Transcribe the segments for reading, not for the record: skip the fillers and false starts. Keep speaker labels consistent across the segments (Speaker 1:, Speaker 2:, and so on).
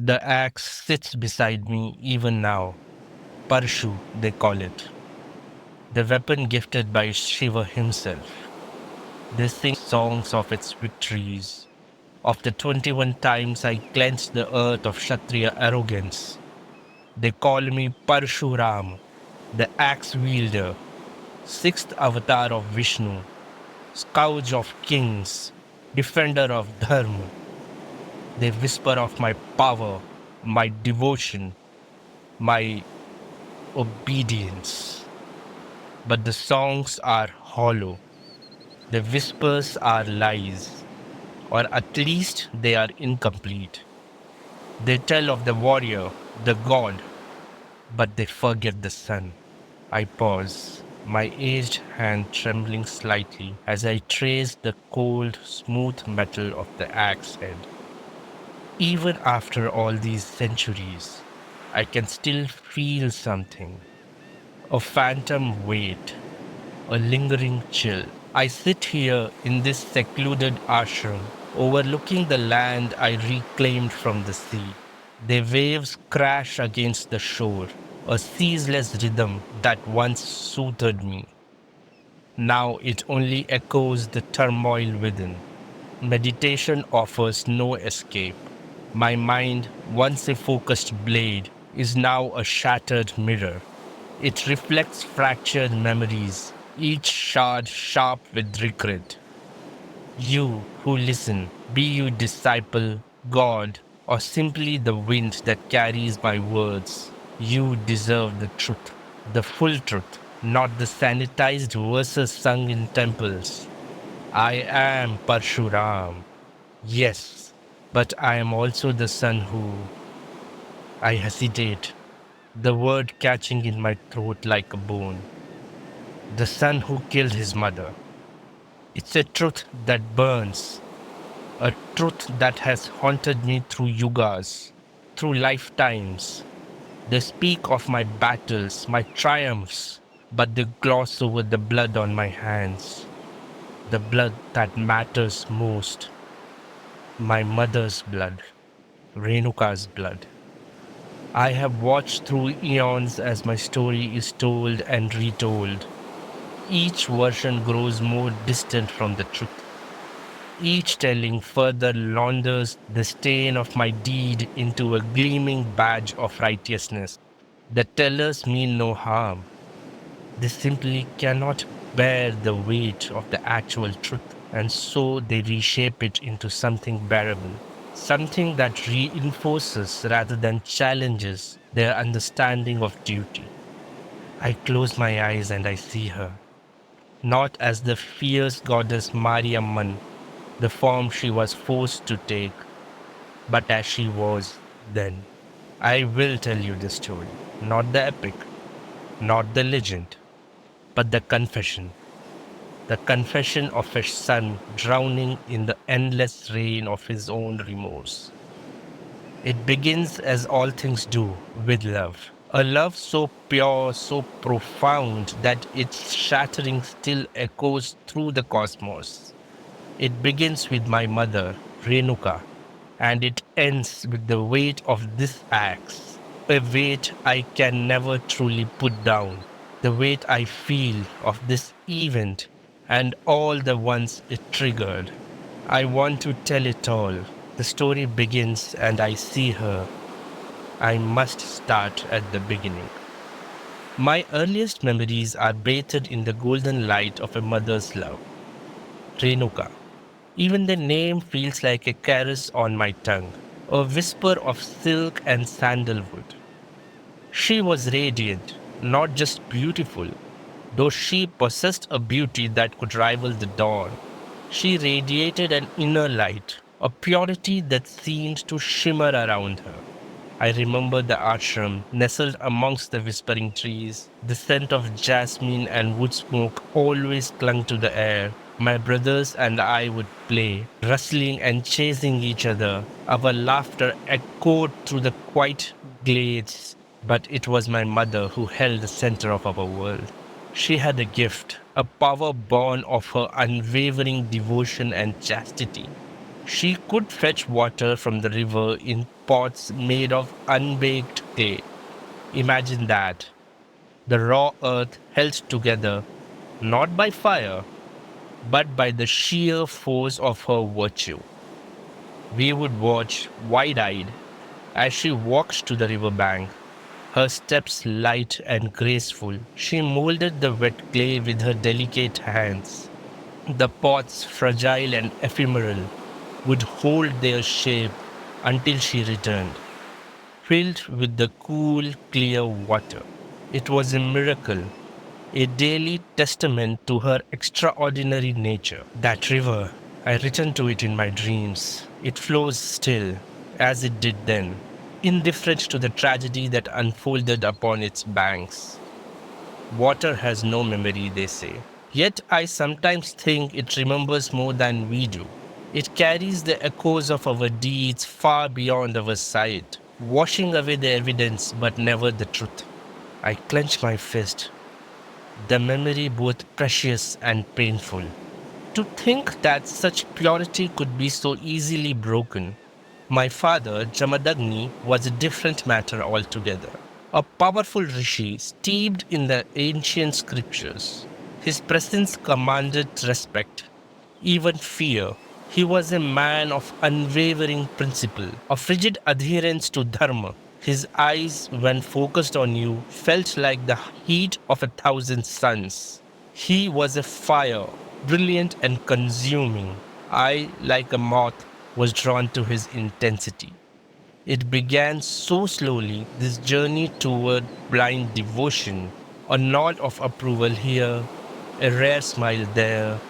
Speaker 1: The axe sits beside me even now. Parashu, they call it. The weapon gifted by Shiva himself. They sing songs of its victories, of the 21 times I cleansed the earth of Kshatriya arrogance. They call me Parashurama, the axe wielder, sixth avatar of Vishnu, scourge of kings, defender of Dharma. They whisper of my power, my devotion, my obedience. But the songs are hollow. The whispers are lies, or at least they are incomplete. They tell of the warrior, the god, but they forget the sun. I pause, my aged hand trembling slightly as I trace the cold, smooth metal of the axe head. Even after all these centuries, I can still feel something, a phantom weight, a lingering chill. I sit here in this secluded ashram, overlooking the land I reclaimed from the sea. The waves crash against the shore, a ceaseless rhythm that once soothed me. Now it only echoes the turmoil within. Meditation offers no escape. My mind, once a focused blade, is now a shattered mirror. It reflects fractured memories, each shard sharp with regret. You who listen, be you disciple, God, or simply the wind that carries my words, you deserve the truth, the full truth, not the sanitized verses sung in temples. I am Parshuram, yes, but I am also the son who. I hesitate, the word catching in my throat like a bone. The son who killed his mother. It's a truth that burns, a truth that has haunted me through yugas, through lifetimes. They speak of my battles, my triumphs, but they gloss over the blood on my hands, the blood that matters most, my mother's blood, Renuka's blood. I have watched through eons as my story is told and retold. Each version grows more distant from the truth. Each telling further launders the stain of my deed into a gleaming badge of righteousness. The tellers mean no harm. They simply cannot bear the weight of the actual truth, and so they reshape it into something bearable, something that reinforces rather than challenges their understanding of duty. I close my eyes and I see her, not as the fierce goddess Mariamman, the form she was forced to take, but as she was then. I will tell you the story, not the epic, not the legend, but the confession of a son drowning in the endless rain of his own remorse. It begins as all things do, with love. A love so pure, so profound that its shattering still echoes through the cosmos. It begins with my mother, Renuka, and it ends with the weight of this axe, a weight I can never truly put down, the weight I feel of this event and all the ones it triggered. I want to tell it all. The story begins and I see her. I must start at the beginning. My earliest memories are bathed in the golden light of a mother's love, Renuka. Even the name feels like a caress on my tongue, a whisper of silk and sandalwood. She was radiant, not just beautiful, though she possessed a beauty that could rival the dawn. She radiated an inner light, a purity that seemed to shimmer around her. I remember the ashram nestled amongst the whispering trees. The scent of jasmine and wood smoke always clung to the air. My brothers and I would play, rustling and chasing each other. Our laughter echoed through the quiet glades, but it was my mother who held the center of our world. She had a gift, a power born of her unwavering devotion and chastity. She could fetch water from the river in pots made of unbaked clay. Imagine that. The raw earth held together not by fire, but by the sheer force of her virtue. We would watch wide eyed as she walked to the river bank, her steps light and graceful. She molded the wet clay with her delicate hands. The pots, fragile and ephemeral, would hold their shape until she returned, filled with the cool, clear water. It was a miracle, a daily testament to her extraordinary nature. That river, I return to it in my dreams. It flows still, as it did then, indifferent to the tragedy that unfolded upon its banks. Water has no memory, they say. Yet I sometimes think it remembers more than we do. It carries the echoes of our deeds far beyond our sight, washing away the evidence but never the truth. I clench my fist, the memory both precious and painful. To think that such purity could be so easily broken. My father, Jamadagni, was a different matter altogether. A powerful rishi steeped in the ancient scriptures. His presence commanded respect, even fear. He was a man of unwavering principle, of rigid adherence to Dharma. His eyes, when focused on you, felt like the heat of 1,000 suns. He was a fire, brilliant and consuming. I, like a moth, was drawn to his intensity. It began so slowly, this journey toward blind devotion, a nod of approval here, a rare smile there.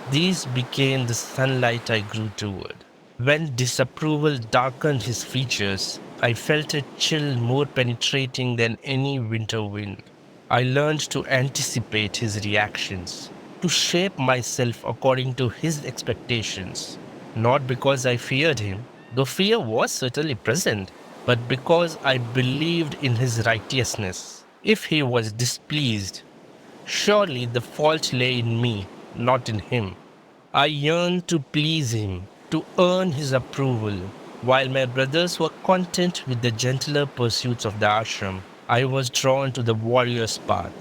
Speaker 1: These became the sunlight I grew toward. When disapproval darkened his features, I felt a chill more penetrating than any winter wind. I learned to anticipate his reactions, to shape myself according to his expectations, not because I feared him, though fear was certainly present, but because I believed in his righteousness. If he was displeased, surely the fault lay in me, not in him. I yearned to please him, to earn his approval. While my brothers were content with the gentler pursuits of the ashram, I was drawn to the warrior's path.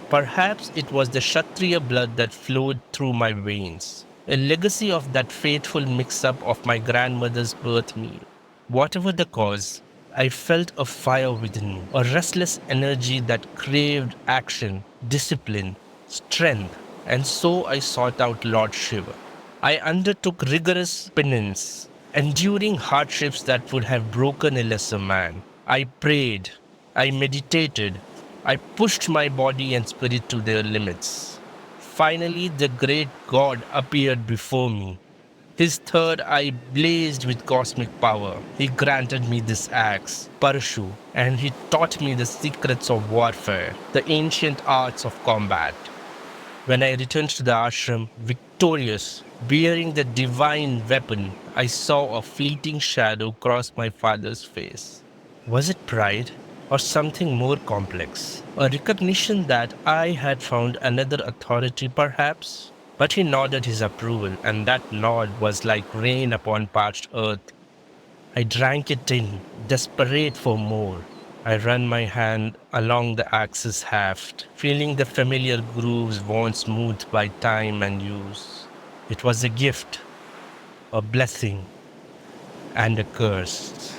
Speaker 1: Perhaps it was the Kshatriya blood that flowed through my veins, a legacy of that fateful mix up of my grandmother's birth meal. Whatever the cause, I felt a fire within me, a restless energy that craved action, discipline, strength, and so I sought out Lord Shiva. I undertook rigorous penance, enduring hardships that would have broken a lesser man. I prayed, I meditated, I pushed my body and spirit to their limits. Finally, the great God appeared before me. His third eye blazed with cosmic power. He granted me this axe, Parashu, and he taught me the secrets of warfare, the ancient arts of combat. When I returned to the ashram, victorious, bearing the divine weapon, I saw a fleeting shadow cross my father's face. Was it pride or something more complex? A recognition that I had found another authority, perhaps? But he nodded his approval, and that nod was like rain upon parched earth. I drank it in, desperate for more. I ran my hand along the axe's haft, feeling the familiar grooves worn smooth by time and use. It was a gift, a blessing, and a curse.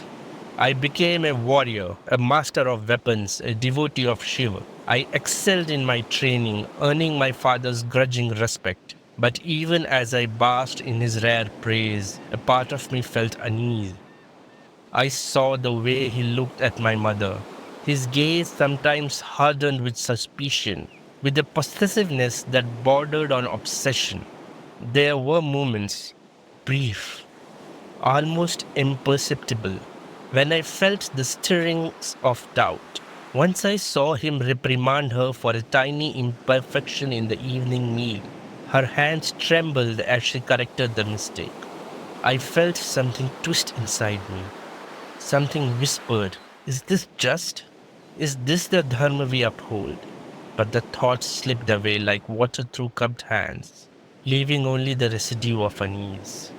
Speaker 1: I became a warrior, a master of weapons, a devotee of Shiva. I excelled in my training, earning my father's grudging respect. But even as I basked in his rare praise, a part of me felt unease. I saw the way he looked at my mother. His gaze sometimes hardened with suspicion, with a possessiveness that bordered on obsession. There were moments, brief, almost imperceptible, when I felt the stirrings of doubt. Once I saw him reprimand her for a tiny imperfection in the evening meal. Her hands trembled as she corrected the mistake. I felt something twist inside me. Something whispered, "Is this just? Is this the Dharma we uphold?" But the thought slipped away like water through cupped hands, leaving only the residue of unease.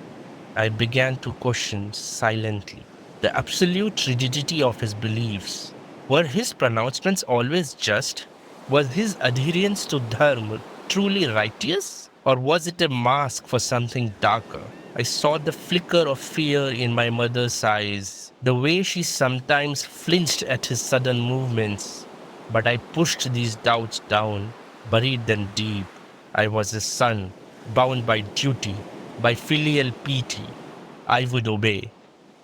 Speaker 1: I began to question silently the absolute rigidity of his beliefs. Were his pronouncements always just? Was his adherence to Dharma truly righteous? Or was it a mask for something darker? I saw the flicker of fear in my mother's eyes, the way she sometimes flinched at his sudden movements. But I pushed these doubts down, buried them deep. I was a son, bound by duty, by filial piety. I would obey.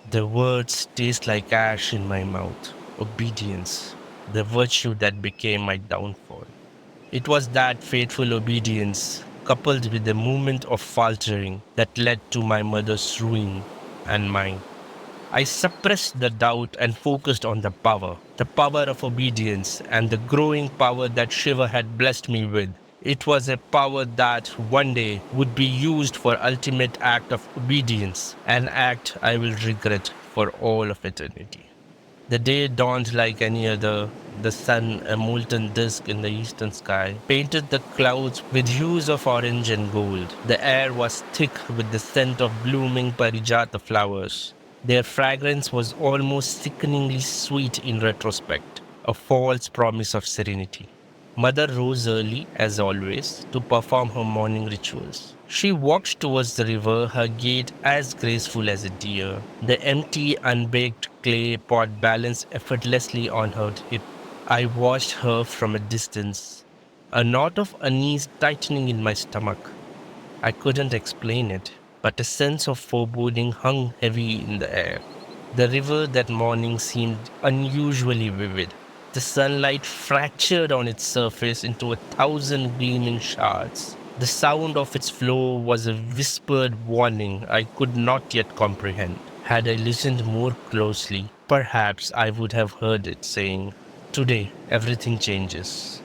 Speaker 1: The words taste like ash in my mouth. Obedience, the virtue that became my downfall. It was that faithful obedience, coupled with the moment of faltering, that led to my mother's ruin and mine. I suppressed the doubt and focused on the power of obedience, and the growing power that Shiva had blessed me with. It was a power that one day would be used for ultimate act of obedience, an act I will regret for all of eternity. The day dawned like any other. The sun, a molten disk in the eastern sky, painted the clouds with hues of orange and gold. The air was thick with the scent of blooming parijata flowers. Their fragrance was almost sickeningly sweet in retrospect, a false promise of serenity. Mother rose early, as always, to perform her morning rituals. She walked towards the river, her gait as graceful as a deer. The empty, unbaked clay pot balanced effortlessly on her hip. I watched her from a distance, a knot of unease tightening in my stomach. I couldn't explain it, but a sense of foreboding hung heavy in the air. The river that morning seemed unusually vivid. The sunlight fractured on its surface into 1,000 gleaming shards. The sound of its flow was a whispered warning I could not yet comprehend. Had I listened more closely, perhaps I would have heard it saying, "Today everything changes.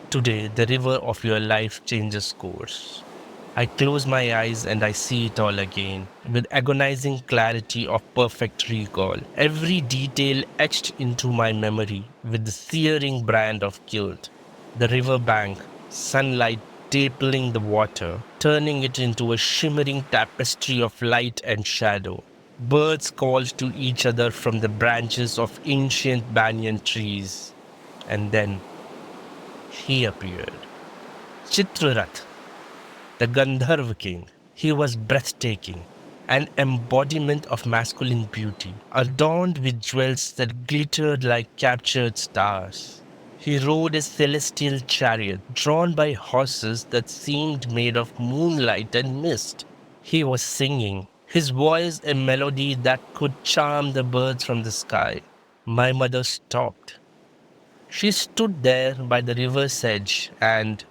Speaker 1: Today the river of your life changes course." I close my eyes and I see it all again, with agonizing clarity of perfect recall. Every detail etched into my memory with the searing brand of guilt. The river bank, sunlight dappling the water, turning it into a shimmering tapestry of light and shadow. Birds called to each other from the branches of ancient banyan trees. And then he appeared. Chitrarath, the Gandharva king. He was breathtaking, an embodiment of masculine beauty, adorned with jewels that glittered like captured stars. He rode a celestial chariot drawn by horses that seemed made of moonlight and mist. He was singing, his voice a melody that could charm the birds from the sky. My mother stopped. She stood there by the river's edge and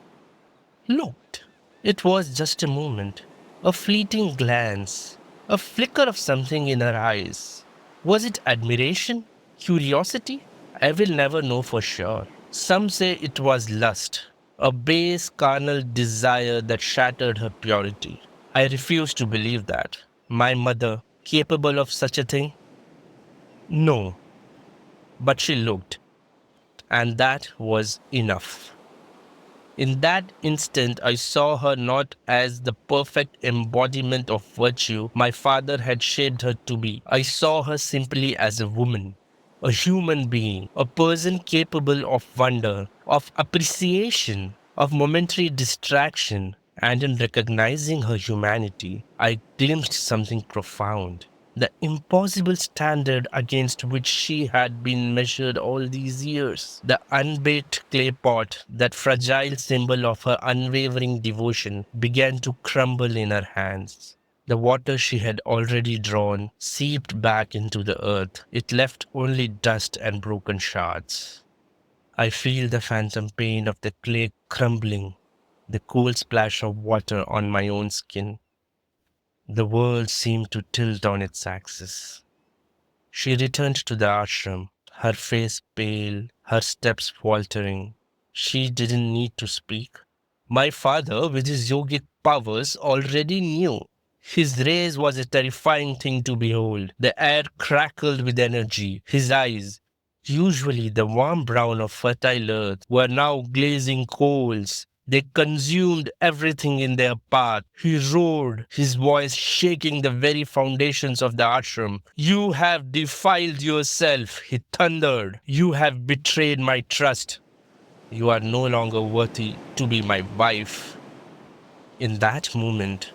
Speaker 1: looked. It was just a moment, a fleeting glance, a flicker of something in her eyes. Was it admiration? Curiosity? I will never know for sure. Some say it was lust, a base carnal desire that shattered her purity. I refuse to believe that. My mother, capable of such a thing? No, but she looked, and that was enough. In that instant, I saw her not as the perfect embodiment of virtue my father had shaped her to be. I saw her simply as a woman, a human being, a person capable of wonder, of appreciation, of momentary distraction. And in recognizing her humanity, I glimpsed something profound. The impossible standard against which she had been measured all these years. The unbaked clay pot, that fragile symbol of her unwavering devotion, began to crumble in her hands. The water she had already drawn seeped back into the earth. It left only dust and broken shards. I feel the phantom pain of the clay crumbling, the cool splash of water on my own skin. The world seemed to tilt on its axis. She returned to the ashram, her face pale, her steps faltering. She didn't need to speak. My father, with his yogic powers, already knew. His rays was a terrifying thing to behold. The air crackled with energy. His eyes, usually the warm brown of fertile earth, were now glazing coals, They consumed everything in their path. He roared, his voice shaking the very foundations of the ashram. You have defiled yourself, he thundered. You have betrayed my trust. You are no longer worthy to be my wife. In that moment,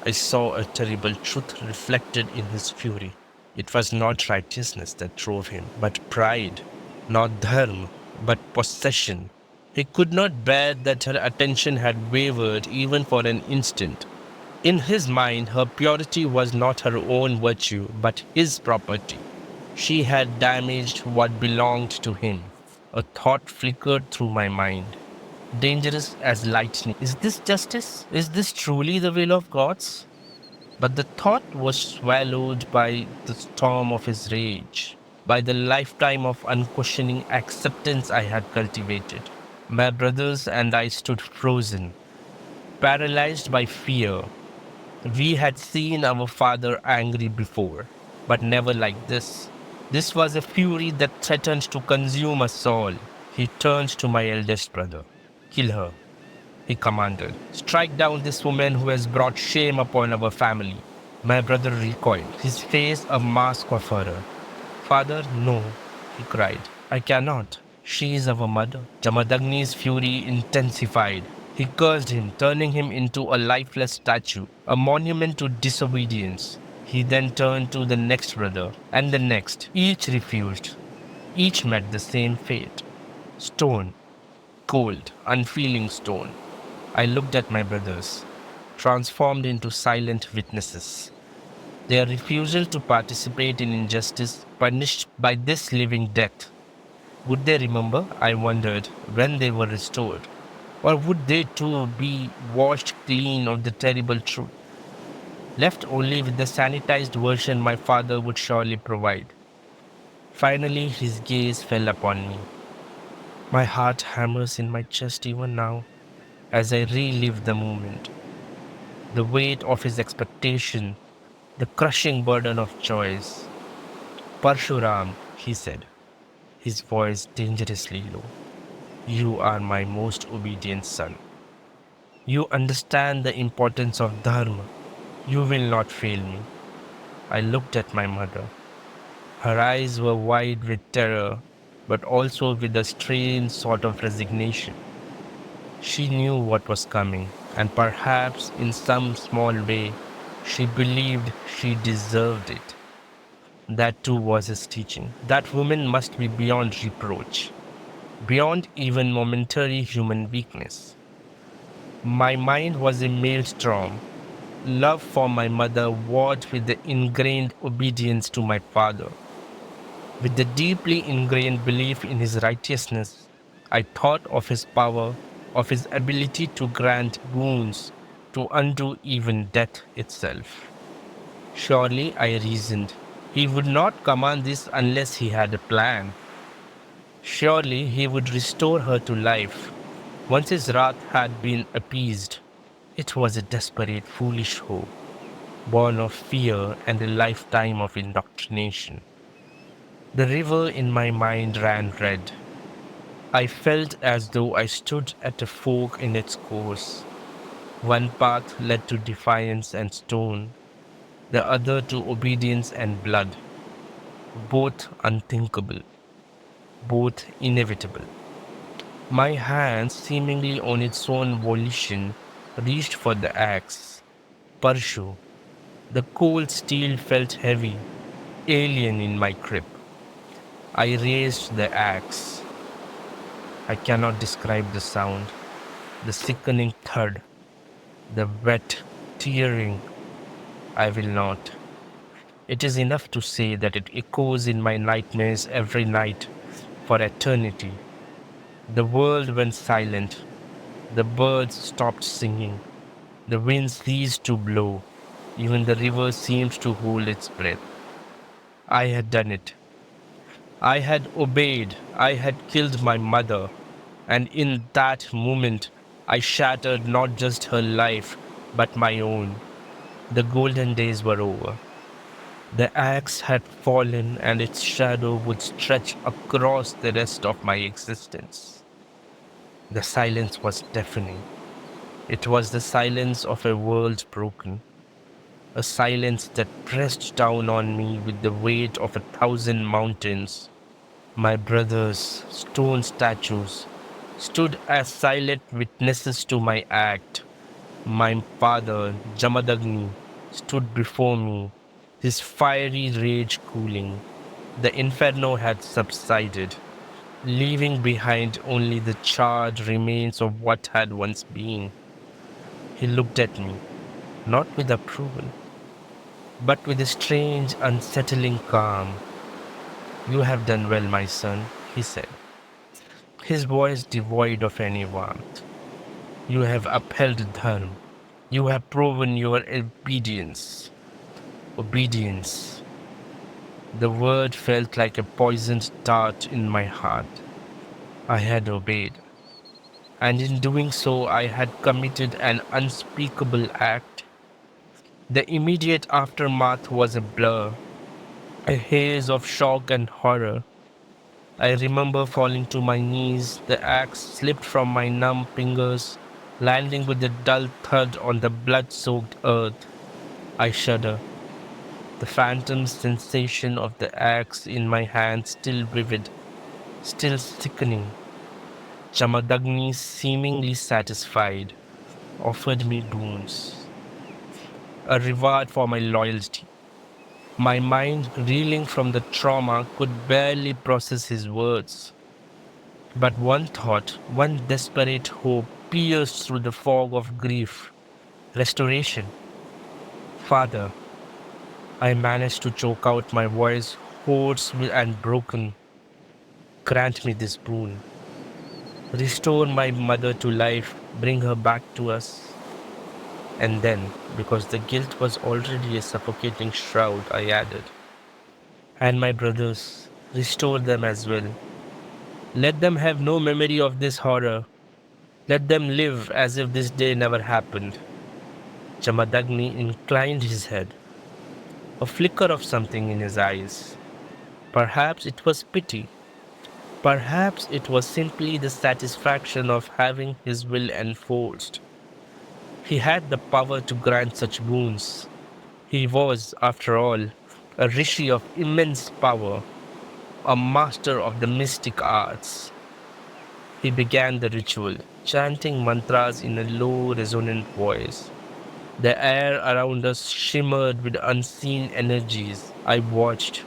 Speaker 1: I saw a terrible truth reflected in his fury. It was not righteousness that drove him, but pride, not dharma, but possession. He could not bear that her attention had wavered even for an instant. In his mind, her purity was not her own virtue, but his property. She had damaged what belonged to him. A thought flickered through my mind, dangerous as lightning. Is this justice? Is this truly the will of gods? But the thought was swallowed by the storm of his rage, by the lifetime of unquestioning acceptance I had cultivated. My brothers and I stood frozen, paralyzed by fear. We had seen our father angry before, but never like this. This was a fury that threatened to consume us all. He turned to my eldest brother. Kill her, he commanded. Strike down this woman who has brought shame upon our family. My brother recoiled, his face a mask of horror. Father, no, he cried. I cannot. She is our mother. Jamadagni's fury intensified. He cursed him, turning him into a lifeless statue, a monument to disobedience. He then turned to the next brother, and the next. Each refused. Each met the same fate. Stone. Cold, unfeeling stone. I looked at my brothers, transformed into silent witnesses. Their refusal to participate in injustice punished by this living death. Would they remember, I wondered, when they were restored? Or would they too be washed clean of the terrible truth, left only with the sanitized version my father would surely provide? Finally, his gaze fell upon me. My heart hammers in my chest even now as I relive the moment. The weight of his expectation, the crushing burden of choice. Parshuram, he said, his voice dangerously low. You are my most obedient son. You understand the importance of Dharma. You will not fail me. I looked at my mother. Her eyes were wide with terror, but also with a strange sort of resignation. She knew what was coming, and perhaps in some small way, she believed she deserved it. That too was his teaching. That woman must be beyond reproach, beyond even momentary human weakness. My mind was a maelstrom. Love for my mother warred with the ingrained obedience to my father. With the deeply ingrained belief in his righteousness, I thought of his power, of his ability to grant boons, to undo even death itself. Surely, I reasoned, he would not command this unless he had a plan. Surely he would restore her to life once his wrath had been appeased. It was a desperate, foolish hope, born of fear and a lifetime of indoctrination. The river in my mind ran red. I felt as though I stood at a fork in its course. One path led to defiance and stone, the other to obedience and blood, both unthinkable, both inevitable. My hand, seemingly on its own volition, reached for the axe. Parashu. The cold steel felt heavy, alien in my grip. I raised the axe. I cannot describe the sound, the sickening thud, the wet tearing. I will not. It is enough to say that it echoes in my nightmares every night for eternity. The world went silent. The birds stopped singing. The wind ceased to blow. Even the river seemed to hold its breath. I had done it. I had obeyed. I had killed my mother. And in that moment, I shattered not just her life, but my own. The golden days were over. The axe had fallen, and its shadow would stretch across the rest of my existence. The silence was deafening. It was the silence of a world broken, a silence that pressed down on me with the weight of 1,000 mountains. My brothers, stone statues, stood as silent witnesses to my act. My father, Jamadagni, stood before me, his fiery rage cooling. The inferno had subsided, leaving behind only the charred remains of what had once been. He looked at me, not with approval, but with a strange, unsettling calm. You have done well, my son, he said, his voice devoid of any warmth. You have upheld Dharma. You have proven your obedience. Obedience. The word felt like a poisoned dart in my heart. I had obeyed, and in doing so, I had committed an unspeakable act. The immediate aftermath was a blur, a haze of shock and horror. I remember falling to my knees, the axe slipped from my numb fingers, landing with a dull thud on the blood soaked earth. I shudder, the phantom sensation of the axe in my hand still vivid, still sickening. Jamadagni, seemingly satisfied, offered me boons, a reward for my loyalty. My mind, reeling from the trauma, could barely process his words. But one thought, one desperate hope pierced through the fog of grief. Restoration. Father, I managed to choke out my voice, hoarse and broken. Grant me this boon. Restore my mother to life, bring her back to us. And then, because the guilt was already a suffocating shroud, I added, and my brothers, restore them as well. Let them have no memory of this horror. Let them live as if this day never happened. Jamadagni inclined his head, a flicker of something in his eyes. Perhaps it was pity. Perhaps it was simply the satisfaction of having his will enforced. He had the power to grant such boons. He was, after all, a rishi of immense power, a master of the mystic arts. He began the ritual, chanting mantras in a low, resonant voice. The air around us shimmered with unseen energies. I watched,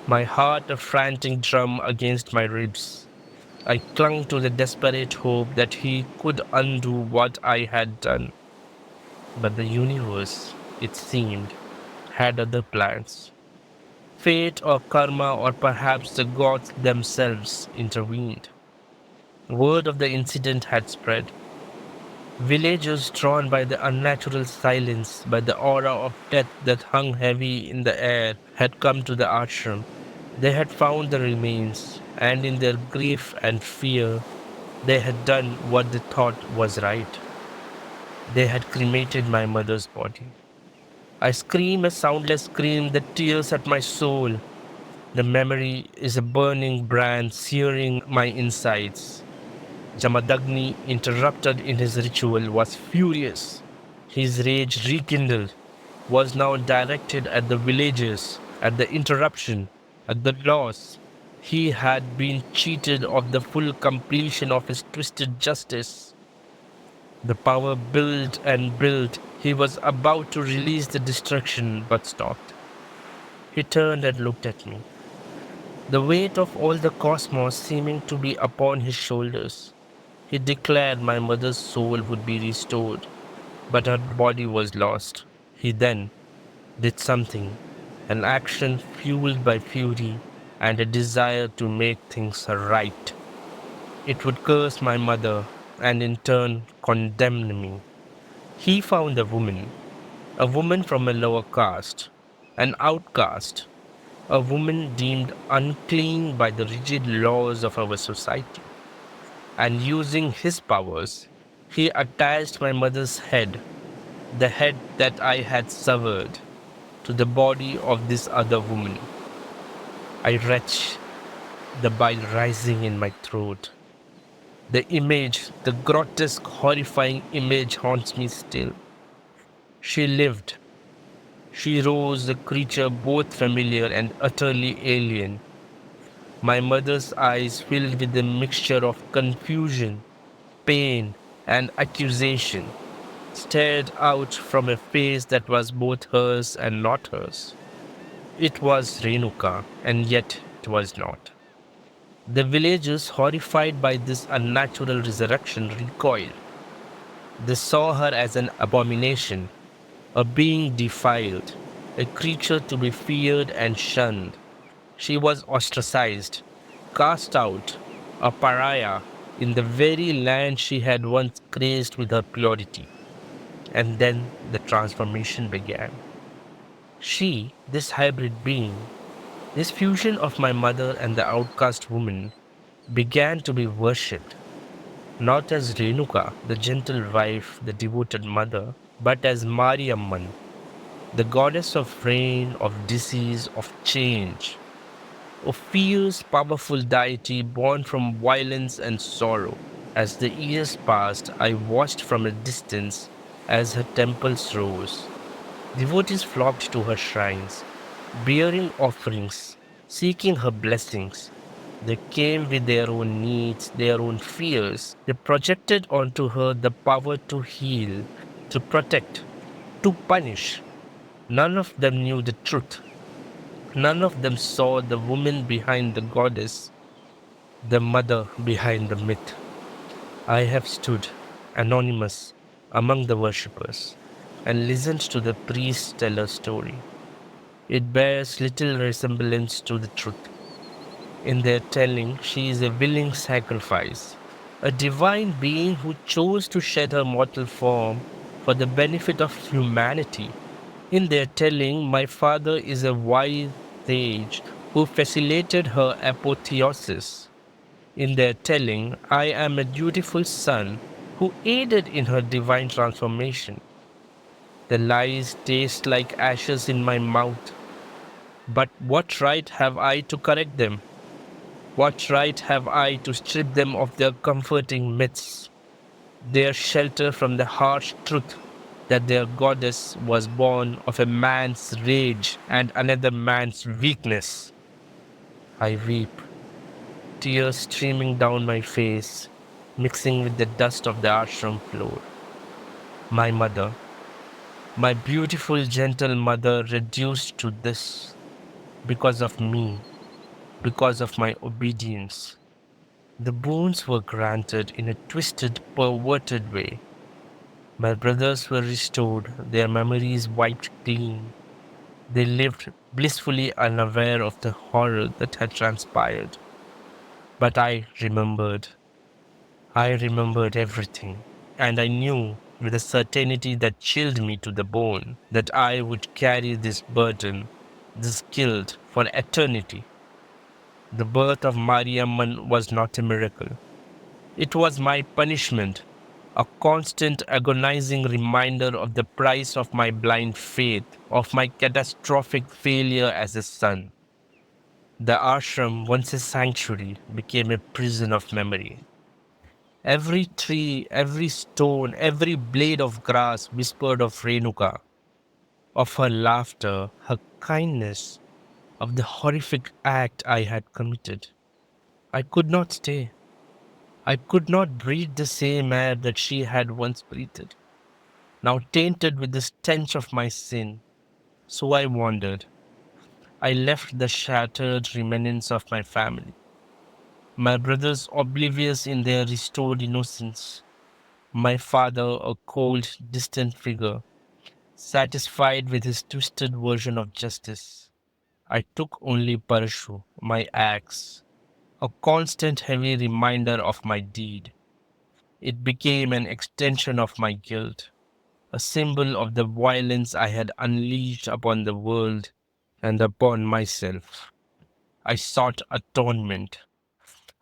Speaker 1: my heart a frantic drum against my ribs. I clung to the desperate hope that he could undo what I had done. But the universe, it seemed, had other plans. Fate or karma or perhaps the gods themselves intervened. Word of the incident had spread. Villagers, drawn by the unnatural silence, by the aura of death that hung heavy in the air, had come to the ashram. They had found the remains, and in their grief and fear, they had done what they thought was right. They had cremated my mother's body. I scream a soundless scream that tears at my soul. The memory is a burning brand searing my insides. Jamadagni, interrupted in his ritual, was furious. His rage rekindled, was now directed at the villagers, at the interruption, at the loss. He had been cheated of the full completion of his twisted justice. The power built and built. He was about to release the destruction, but stopped. He turned and looked at me, the weight of all the cosmos seeming to be upon his shoulders. He declared my mother's soul would be restored, but her body was lost. He then did something, an action fueled by fury and a desire to make things right. It would curse my mother and in turn condemn me. He found a woman from a lower caste, an outcast, a woman deemed unclean by the rigid laws of our society. And using his powers, he attached my mother's head, the head that I had severed, to the body of this other woman. I retched, the bile rising in my throat. The grotesque, horrifying image haunts me still. She lived. She rose, a creature both familiar and utterly alien. My mother's eyes filled with a mixture of confusion, pain, and accusation, stared out from a face that was both hers and not hers. It was Renuka, and yet it was not. The villagers, horrified by this unnatural resurrection, recoiled. They saw her as an abomination, a being defiled, a creature to be feared and shunned. She was ostracized, cast out, a pariah in the very land she had once graced with her purity. And then the transformation began. She, this hybrid being, this fusion of my mother and the outcast woman, began to be worshipped, not as Renuka, the gentle wife, the devoted mother, but as Mariamman, the goddess of rain, of disease, of change, a fierce, powerful deity born from violence and sorrow. As the years passed, I watched from a distance as her temples rose. Devotees flocked to her shrines, bearing offerings, seeking her blessings. They came with their own needs, their own fears. They projected onto her the power to heal, to protect, to punish. None of them knew the truth. None of them saw the woman behind the goddess, the mother behind the myth. I have stood, anonymous, among the worshippers, and listened to the priests tell her story. It bears little resemblance to the truth. In their telling, she is a willing sacrifice, a divine being who chose to shed her mortal form for the benefit of humanity. In their telling, my father is a wise sage who facilitated her apotheosis. In their telling, I am a dutiful son who aided in her divine transformation. The lies taste like ashes in my mouth, but what right have I to correct them? What right have I to strip them of their comforting myths, their shelter from the harsh truth that their goddess was born of a man's rage and another man's weakness? I weep, tears streaming down my face, mixing with the dust of the ashram floor. My mother, my beautiful, gentle mother, reduced to this because of me, because of my obedience. The boons were granted in a twisted, perverted way. My brothers were restored, their memories wiped clean. They lived blissfully unaware of the horror that had transpired. But I remembered everything, and I knew with a certainty that chilled me to the bone that I would carry this burden, this guilt for eternity. The birth of Mariamman was not a miracle. It was my punishment, a constant agonizing reminder of the price of my blind faith, of my catastrophic failure as a son. The ashram, once a sanctuary, became a prison of memory. Every tree, every stone, every blade of grass whispered of Renuka, of her laughter, her kindness, of the horrific act I had committed. I could not stay. I could not breathe the same air that she had once breathed, now tainted with the stench of my sin. So I wandered. I left the shattered remnants of my family, my brothers oblivious in their restored innocence, my father a cold, distant figure, satisfied with his twisted version of justice. I took only Parashu, my axe, a constant heavy reminder of my deed. It became an extension of my guilt, a symbol of the violence I had unleashed upon the world and upon myself. I sought atonement.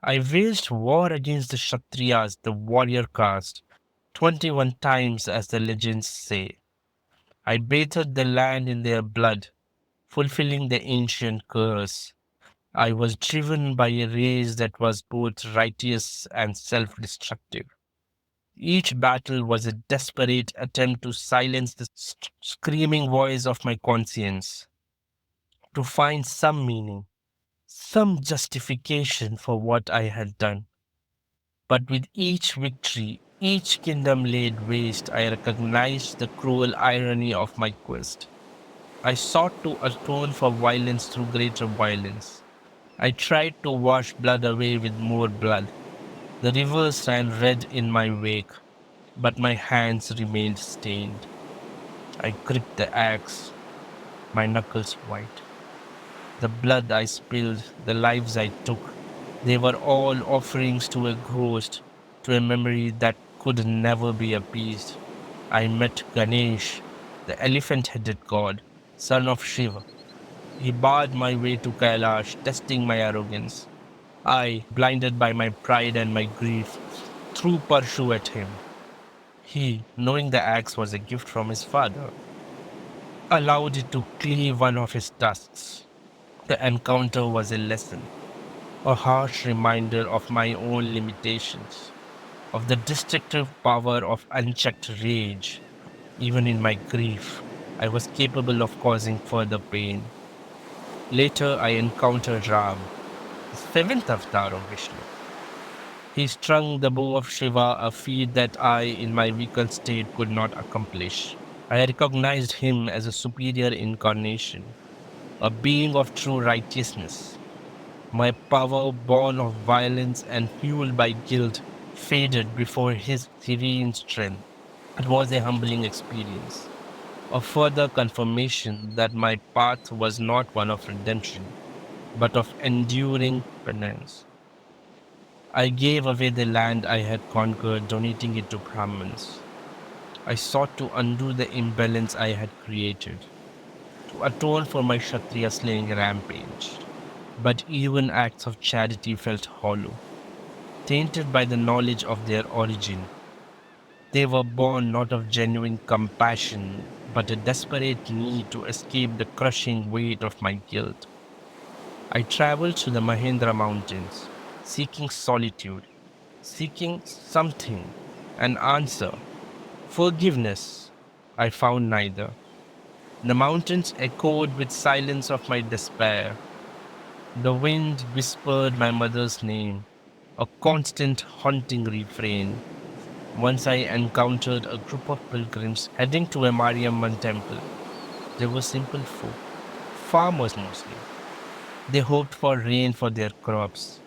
Speaker 1: I waged war against the Kshatriyas, the warrior caste, 21 times as the legends say. I bathed the land in their blood, fulfilling the ancient curse. I was driven by a rage that was both righteous and self destructive. Each battle was a desperate attempt to silence the screaming voice of my conscience, to find some meaning, some justification for what I had done. But with each victory, each kingdom laid waste, I recognized the cruel irony of my quest. I sought to atone for violence through greater violence. I tried to wash blood away with more blood. The rivers ran red in my wake, but my hands remained stained. I gripped the axe, my knuckles white. The blood I spilled, the lives I took, they were all offerings to a ghost, to a memory that could never be appeased. I met Ganesh, the elephant headed god, son of Shiva. He barred my way to Kailash, testing my arrogance. I, blinded by my pride and my grief, threw Parashu at him. He, knowing the axe was a gift from his father, allowed it to cleave one of his tusks. The encounter was a lesson, a harsh reminder of my own limitations, of the destructive power of unchecked rage. Even in my grief, I was capable of causing further pain. Later, I encountered Ram, the seventh avatar of Vishnu. He strung the bow of Shiva, a feat that I, in my weakened state, could not accomplish. I recognized him as a superior incarnation, a being of true righteousness. My power, born of violence and fueled by guilt, faded before his serene strength. It was a humbling experience, a further confirmation that my path was not one of redemption, but of enduring penance. I gave away the land I had conquered, donating it to Brahmins. I sought to undo the imbalance I had created, to atone for my Kshatriya slaying rampage. But even acts of charity felt hollow, tainted by the knowledge of their origin. They were born not of genuine compassion, but a desperate need to escape the crushing weight of my guilt. I traveled to the Mahendra Mountains, seeking solitude, seeking something, an answer, forgiveness. I found neither. The mountains echoed with silence of my despair. The wind whispered my mother's name, a constant haunting refrain. Once I encountered a group of pilgrims heading to a Mariamman temple. They were simple folk, farmers mostly. They hoped for rain for their crops,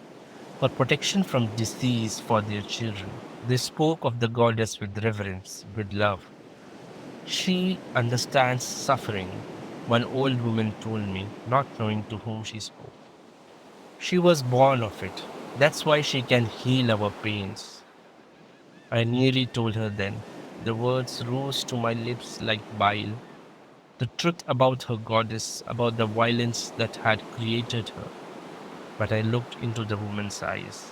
Speaker 1: for protection from disease for their children. They spoke of the goddess with reverence, with love. She understands suffering, one old woman told me, not knowing to whom she spoke. She was born of it. That's why she can heal our pains. I nearly told her then. The words rose to my lips like bile. The truth about her goddess, about the violence that had created her. But I looked into the woman's eyes.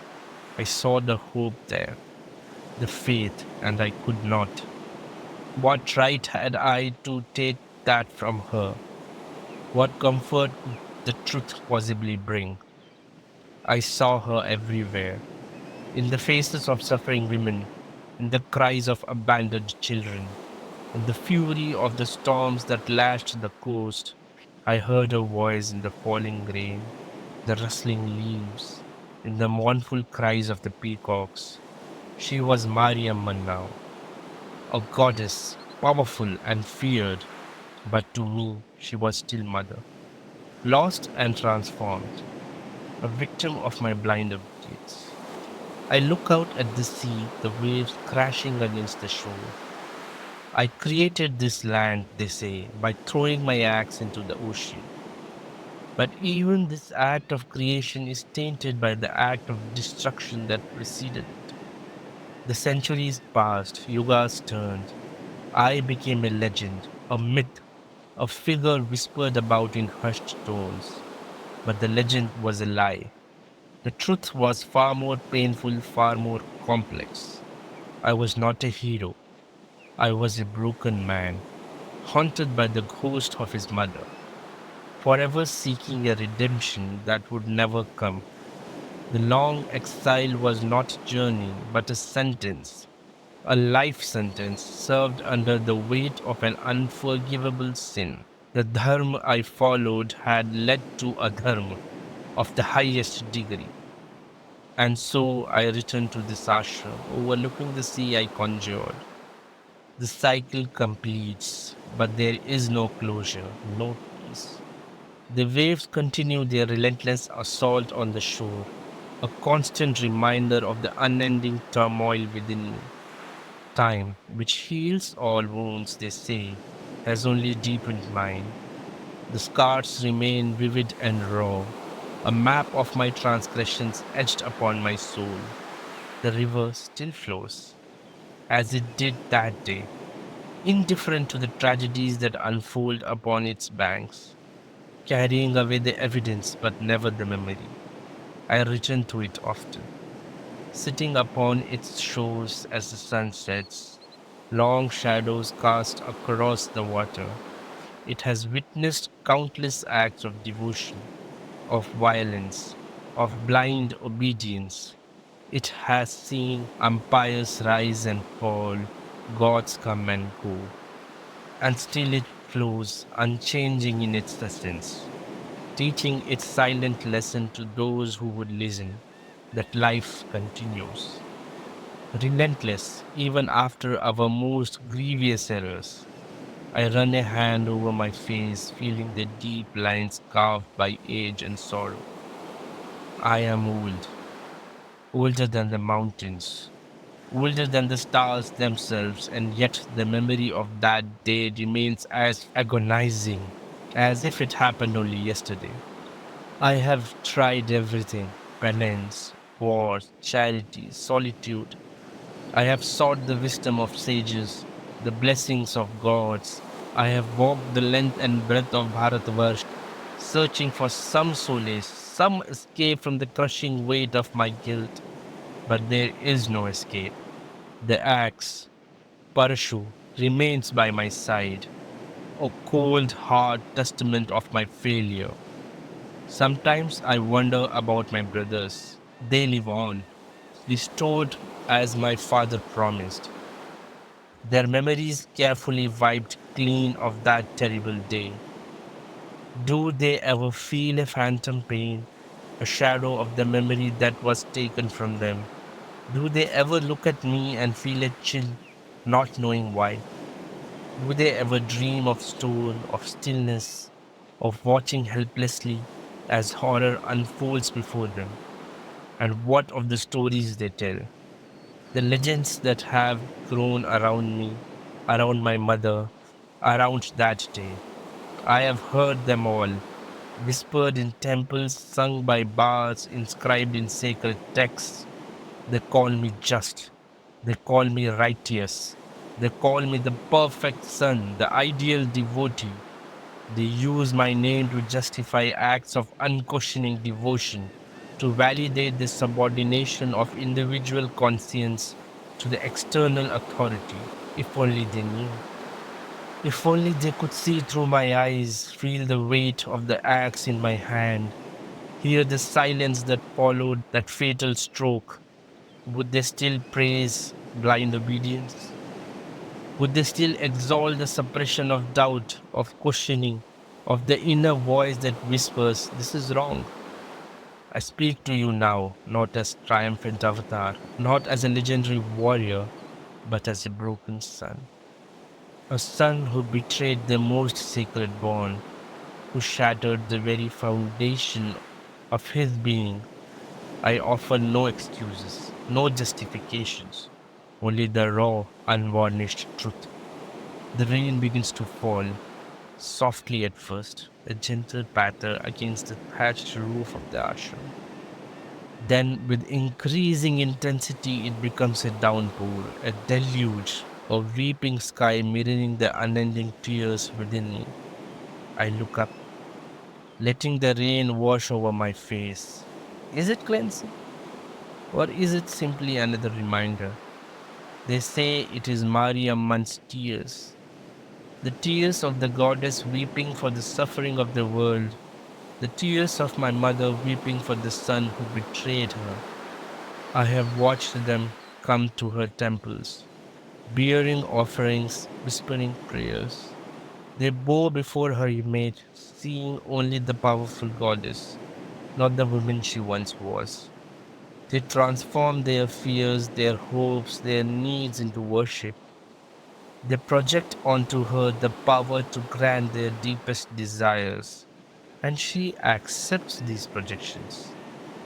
Speaker 1: I saw the hope there, the faith, and I could not. What right had I to take that from her? What comfort could the truth possibly bring? I saw her everywhere, in the faces of suffering women, in the cries of abandoned children, in the fury of the storms that lashed the coast. I heard her voice in the falling rain, the rustling leaves, in the mournful cries of the peacocks. She was Mariamman now, a goddess, powerful and feared, but to me she was still mother, lost and transformed, a victim of my blinder deeds. I look out at the sea, the waves crashing against the shore. I created this land, they say, by throwing my axe into the ocean. But even this act of creation is tainted by the act of destruction that preceded it. The centuries passed, yugas turned. I became a legend, a myth, a figure whispered about in hushed tones. But the legend was a lie. The truth was far more painful, far more complex. I was not a hero. I was a broken man, haunted by the ghost of his mother. forever seeking a redemption that would never come. The long exile was not a journey, but a sentence, a life sentence served under the weight of an unforgivable sin. The dharma I followed had led to a dharma of the highest degree. And so I returned to this ashram, overlooking the sea I conjured. The cycle completes, but there is no closure, no peace. The waves continue their relentless assault on the shore, a constant reminder of the unending turmoil within me. Time, which heals all wounds, they say, has only deepened mine. The scars remain vivid and raw, a map of my transgressions etched upon my soul. The river still flows, as it did that day, indifferent to the tragedies that unfold upon its banks, carrying away the evidence but never the memory. I return to it often, sitting upon its shores as the sun sets, long shadows cast across the water. It has witnessed countless acts of devotion, of violence, of blind obedience. It has seen empires rise and fall, gods come and go, and still it flows, unchanging in its essence, teaching its silent lesson to those who would listen, that life continues, relentless even after our most grievous errors. I run a hand over my face, feeling the deep lines carved by age and sorrow. I am old, older than the mountains, older than the stars themselves, and yet the memory of that day remains as agonizing as if it happened only yesterday. I have tried everything: penance, wars, charity, solitude. I have sought the wisdom of sages, the blessings of gods. I have walked the length and breadth of Bharatvarsh, searching for some solace, some escape from the crushing weight of my guilt. But there is no escape. The axe, Parashu, remains by my side, a cold, hard testament of my failure. Sometimes I wonder about my brothers. They live on, restored as my father promised, their memories carefully wiped clean of that terrible day. Do they ever feel a phantom pain, a shadow of the memory that was taken from them? Do they ever look at me and feel a chill, not knowing why? Do they ever dream of stone, of stillness, of watching helplessly as horror unfolds before them? And what of the stories they tell? The legends that have grown around me, around my mother, around that day. I have heard them all, whispered in temples, sung by bards, inscribed in sacred texts. They call me just. They call me righteous. They call me the perfect son, the ideal devotee. They use my name to justify acts of unquestioning devotion, to validate the subordination of individual conscience to the external authority. If only they knew. If only they could see through my eyes, feel the weight of the axe in my hand, hear the silence that followed that fatal stroke. Would they still praise blind obedience? Would they still exalt the suppression of doubt, of questioning, of the inner voice that whispers, "This is wrong"? I speak to you now, not as triumphant avatar, not as a legendary warrior, but as a broken son. A son who betrayed the most sacred bond, who shattered the very foundation of his being. I offer no excuses, no justifications, only the raw, unvarnished truth. The rain begins to fall, softly at first, a gentle patter against the thatched roof of the ashram. Then, with increasing intensity, it becomes a downpour, a deluge, a weeping sky mirroring the unending tears within me. I look up, letting the rain wash over my face. Is it cleansing? Or is it simply another reminder? They say it is Mariamman's tears, The tears of the goddess weeping for the suffering of the world, the tears of my mother weeping for the son who betrayed her. I have watched them come to her temples, bearing offerings, whispering prayers. They bow before her image, seeing only the powerful goddess, not the woman she once was. They transform their fears, their hopes, their needs into worship. They project onto her the power to grant their deepest desires. And she accepts these projections,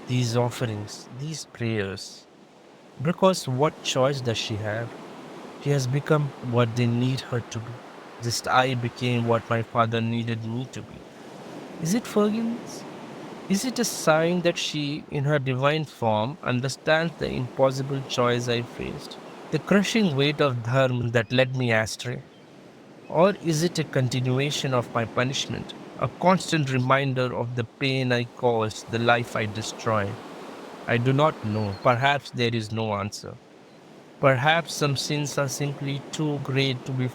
Speaker 1: these offerings, these prayers. Because what choice does she have? She has become what they need her to be. Just I became what my father needed me to be. Is it forgiveness? Is it a sign that she, in her divine form, understands the impossible choice I faced? The crushing weight of dharma that led me astray? Or is it a continuation of my punishment? A constant reminder of the pain I caused, the life I destroyed? I do not know. Perhaps there is no answer. Perhaps some sins are simply too great to be